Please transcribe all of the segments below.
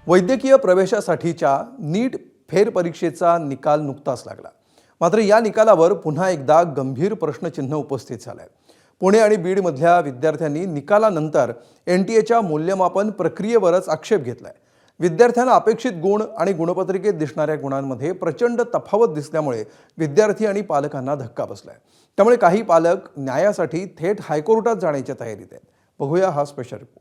वैद्यकीय प्रवेशासाठीच्या नीट फेरपरीक्षेचा निकाल नुकताच लागला. मात्र या निकालावर पुन्हा एकदा गंभीर प्रश्नचिन्ह उपस्थित झालंय. पुणे आणि बीडमधल्या विद्यार्थ्यांनी निकालानंतर NTA मूल्यमापन प्रक्रियेवरच आक्षेप घेतलाय. विद्यार्थ्यांना अपेक्षित गुण आणि गुणपत्रिकेत दिसणाऱ्या गुणांमध्ये प्रचंड तफावत दिसल्यामुळे विद्यार्थी आणि पालकांना धक्का बसलाय. त्यामुळे काही पालक न्यायासाठी थेट हायकोर्टात जाण्याच्या तयारीत आहेत. बघूया हा स्पेशल रिपोर्ट.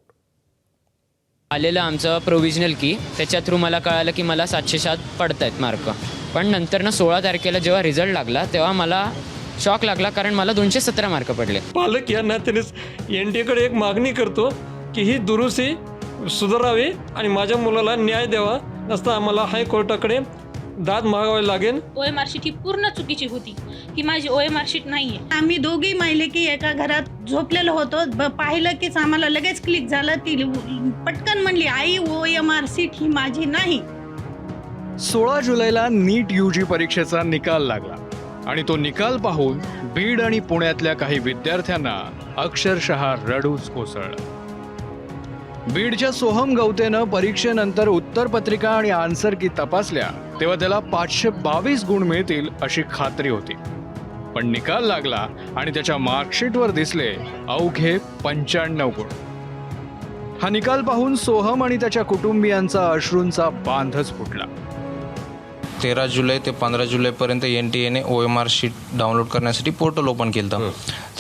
आलेलं आमचं प्रोविजनल की त्याच्या थ्रू मला कळालं की मला 707 पडत आहेत मार्क. पण नंतर 16 तारखेला जेव्हा रिझल्ट लागला तेव्हा मला शॉक लागला, कारण मला 217 मार्क पडले. पालक या नात्यानेच NTA एक मागणी करतो की ही दुरुस्ती सुधारावी आणि माझ्या मुलाला न्याय द्यावा, नसता आम्हाला हायकोर्टाकडे दाद मागावी लागेल. OMR शीट ही पूर्ण चुकीची होती. ही माझी OMR शीट नाहीये. आम्ही दोघी माहिले की एका घरात झोपलेलो होतो. पाहिलं कीच आम्हाला लगेच क्लिक झालं. ती पटकन म्हणली, आई OMR शीट ही माझी नाही. 16 जुलैला नीट UG परीक्षेचा निकाल लागला आणि तो निकाल पाहून बीड आणि पुण्यातल्या काही विद्यार्थ्यांना अक्षरशः रडूच कोसळलं. बीडच्या सोहम गवतेनं परीक्षेनंतर उत्तरपत्रिका आणि आन्सर की तपासल्या तेव्हा त्याला 522 गुण मिळतील अशी खात्री होती. पण निकाल लागला आणि त्याच्या मार्कशीटवर दिसले अवघे 95 गुण. हा निकाल पाहून सोहम आणि त्याच्या कुटुंबियांचा अश्रूंचा बांधच फुटला. 13 जुलै ते 15 जुलैपर्यंत NTA OMR शीट डाउनलोड करण्यासाठी पोर्टल ओपन केलं होतं.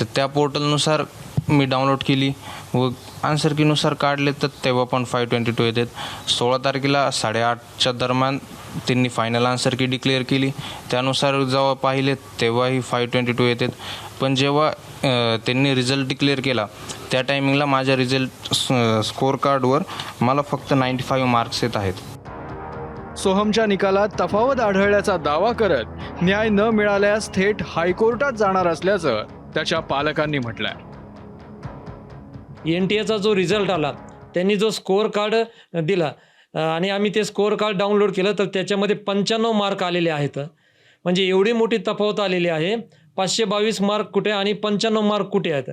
तर त्या पोर्टलनुसार मी डाउनलोड केली व आन्सर कीनुसार काढले तर तेव्हा पण 522 येतात. 16 तारखेला 8:30च्या दरम्यान त्यांनी फायनल आन्सर की डिक्लेअर केली. त्यानुसार जेव्हा पाहिले तेव्हाही 522 येतात. पण जेव्हा त्यांनी रिझल्ट डिक्लेअर केला त्या टायमिंगला माझ्या रिझल्ट स्कोअर कार्डवर मला फक्त 95 मार्क्स येत आहेत. सोहमच्या निकालात तफावत आढळल्याचा दावा करत न्याय न मिळाल्यास थेट हायकोर्टात जाणार असल्याचं त्याच्या पालकांनी म्हटलंय. NTA जो रिझल्ट आला, त्यांनी जो स्कोअर कार्ड दिला आणि आम्ही ते स्कोअर कार्ड डाउनलोड केलं तर त्याच्यामध्ये 95 मार्क आलेले आहेत. म्हणजे एवढी मोठी तफावत आलेली आहे. 522 मार्क कुठे आणि 95 मार्क कुठे आहेत.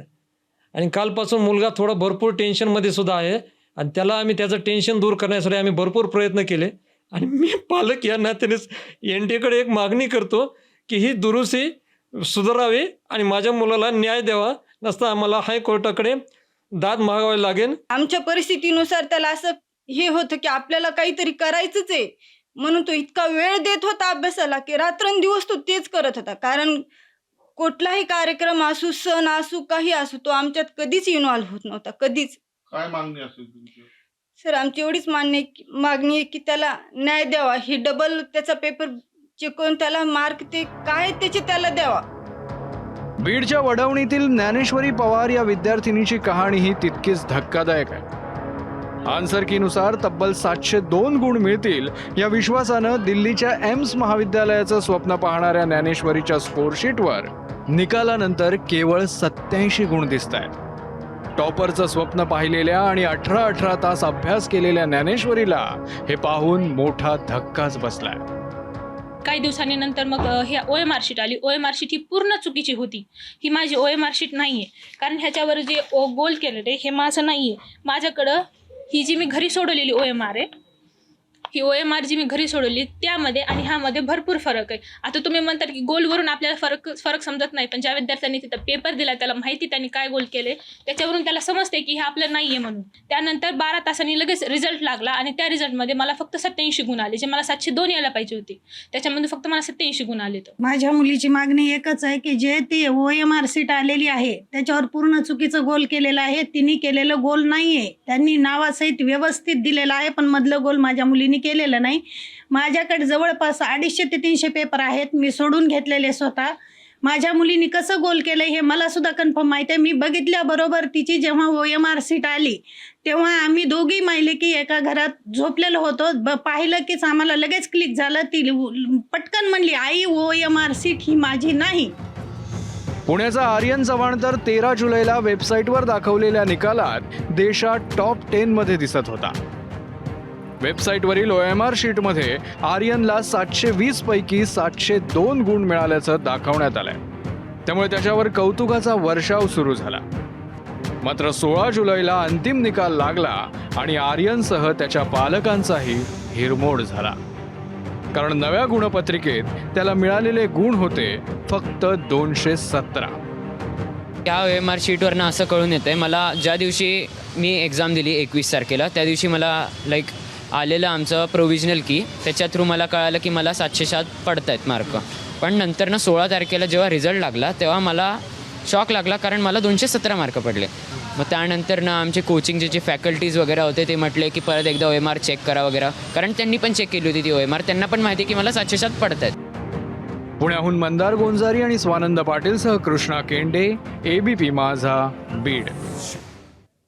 आणि कालपासून मुलगा थोडा भरपूर टेन्शनमध्ये सुद्धा आहे आणि त्याला आम्ही त्याचं टेन्शन दूर करण्यासाठी आम्ही भरपूर प्रयत्न केले. आणि मी पालक या नात्यानेच NTA एक मागणी करतो की ही दुरुस्ती सुधारावी आणि माझ्या मुलाला न्याय द्यावा, नसता आम्हाला हायकोर्टाकडे दाद मागावी लागेल. आमच्या परिस्थितीनुसार त्याला असं हे होतं की आपल्याला काहीतरी करायचंच आहे, म्हणून तो इतका वेळ देत होता अभ्यासाला की रात्रंदिवस तो तेच करत होता. कारण कुठलाही कार्यक्रम असू, सण असू, काही असू, तो आमच्यात कधीच इन्व्हॉल्व्ह होत नव्हता. कधीच. काय मागणी असेल तुमची? सर, आमची एवढीच मागणी आहे की त्याला न्याय द्यावा. ही डबल त्याचा पेपर चेक करून त्याला मार्क ते काय त्याचे त्याला द्यावा. बीडच्या वडवणीतील ज्ञानेश्वरी पवार या विद्यार्थिनीची कहाणी ही तितकीच धक्कादायक आहे. आन्सर कीनुसार तब्बल 702 गुण मिळतील या विश्वासानं दिल्लीच्या एम्स महाविद्यालयाचं स्वप्न पाहणाऱ्या ज्ञानेश्वरीच्या स्कोअरशीटवर निकालानंतर केवळ 87 गुण दिसत आहेत. टॉपरचं स्वप्न पाहिलेल्या आणि 18 तास अभ्यास केलेल्या ज्ञानेश्वरीला हे पाहून मोठा धक्काच बसलाय. काही दिवसांनी नंतर मग हे OMR शीट आली. OMR शीट ही पूर्ण चुकीची होती. ही माझी OMR शीट नाहीये. कारण ह्याच्यावर जे गोल केलेलं आहे हे माझं नाहीये. माझ्याकडं ही जी मी घरी सोडवलेली OMR आहे, ही OMR जी मी घरी सोडवली त्यामध्ये आणि ह्यामध्ये भरपूर फरक आहे. आता तुम्ही म्हणतात की गोलवरून आपल्याला फरक समजत नाही, पण ज्या विद्यार्थ्यांनी तिथं पेपर दिला त्याला माहिती त्यांनी काय गोल केले त्याच्यावरून त्याला समजते की हे आपलं नाही आहे म्हणून. त्यानंतर 12 तासांनी लगेच रिझल्ट लागला आणि त्या रिझल्टमध्ये मला फक्त 87 गुण आले, जे मला 702 यायला पाहिजे होते. त्याच्यामध्ये फक्त मला 87 गुण आले. माझ्या मुलीची मागणी एकच आहे की जे ती OMR शीट आलेली आहे त्याच्यावर पूर्ण चुकीचं गोल केलेलं आहे. तिने केलेलं गोल नाहीये. त्यांनी नावासहित व्यवस्थित दिलेलं आहे, पण मधलं गोल माझ्या मुलीने केलेलं नाही. माझ्याकडे जवळपास 250 ते 300 पेपर आहेत. मी सोडून घेतलेले स्वतः. माझ्या मुलीने कसं गोल केलं हे मला सुद्धा कन्फर्म माहिती आहे. मी बघितल्याबरोबर तिची जेव्हा OMR शीट आली तेव्हा आम्ही दोघी माहिले की एका घरात झोपलेलो होतो. पाहिलं कीच आम्हाला लगेच क्लिक झालं. ती पटकन म्हणली, आई OMR शीट ही माझी नाही. पुण्याचा आर्यन चव्हाण तर 13 जुलैला वेबसाईटवर दाखवलेल्या निकालात देशात टॉप 10 मध्ये दिसत होता. वेबसाईटवरील OMR शीटमध्ये आर्यनला 720 पैकी 702 गुण मिळाल्याचं दाखवण्यात आलंय. त्यामुळे त्याच्यावर कौतुकाचा वर्षाव सुरू झाला. मात्र 16 जुलैला अंतिम निकाल लागला आणि आर्यनसह त्याच्या पालकांचाही हिरमोड झाला, कारण नव्या गुणपत्रिकेत त्याला मिळालेले गुण होते फक्त 217. त्या OMR शीटवरनं असं कळून येतं आहे, मला ज्या दिवशी मी एक्झाम दिली 21 तारखेला, त्या दिवशी मला आलेलं आमचं प्रोव्हिजनल की, त्याच्या थ्रू मला कळालं की मला 707 पडत आहेत मार्क. पण नंतरनं 16 तारखेला जेव्हा रिझल्ट लागला तेव्हा मला शॉक लागला, कारण मला 217 मार्क पडले. मग त्यानंतर आमचे कोचिंगचे जे फॅकल्टीज वगैरे होते ते म्हटले की परत एकदा OMR चेक करा वगैरे, कारण त्यांनी पण चेक केली होती ती OMR. त्यांना पण माहिती की मला 707 पडत आहेत. पुण्याहून मंदार गोंजारी आणि स्वानंद पाटीलसह कृष्णा केंडे, ABP माझा, बीड.